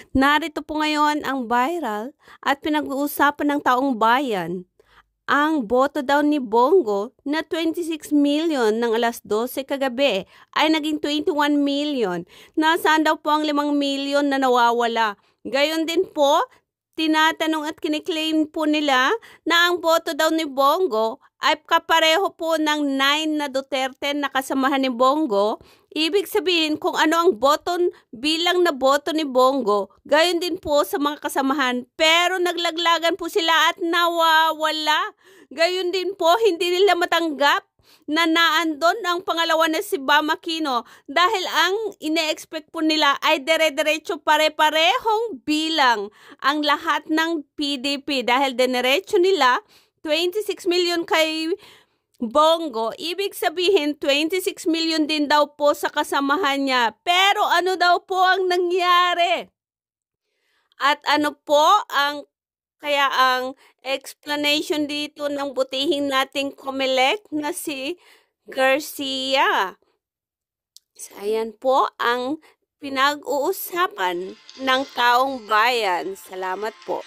Narito po ngayon ang viral at pinag-uusapan ng taong bayan. Ang boto daw ni Bongo na 26 million ng alas 12 kagabi ay naging 21 million. Nasaan daw po ang 5 million na nawawala? Gayon din po, tinatanong at kiniklaim po nila na ang boto daw ni Bongo ay kapareho po ng 9 na Duterte na kasamahan ni Bongo. Ibig sabihin kung ano ang bilang na boto ni Bongo, gayon din po sa mga kasamahan, pero naglaglagan po sila at nawawala. Gayon din po, hindi nila matanggap na naandon ang pangalawa na si Bam Aquino dahil ang ine-expect po nila ay dire-diretso pare-parehong bilang ang lahat ng PDP dahil dinerecho nila 26 million kay Bongo, ibig sabihin 26 million din daw po sa kasamahan niya. Pero ano daw po ang nangyari? At ano po ang explanation dito ng butihing nating COMELEC na si Garcia. So, ayan po ang pinag-uusapan ng taong bayan. Salamat po.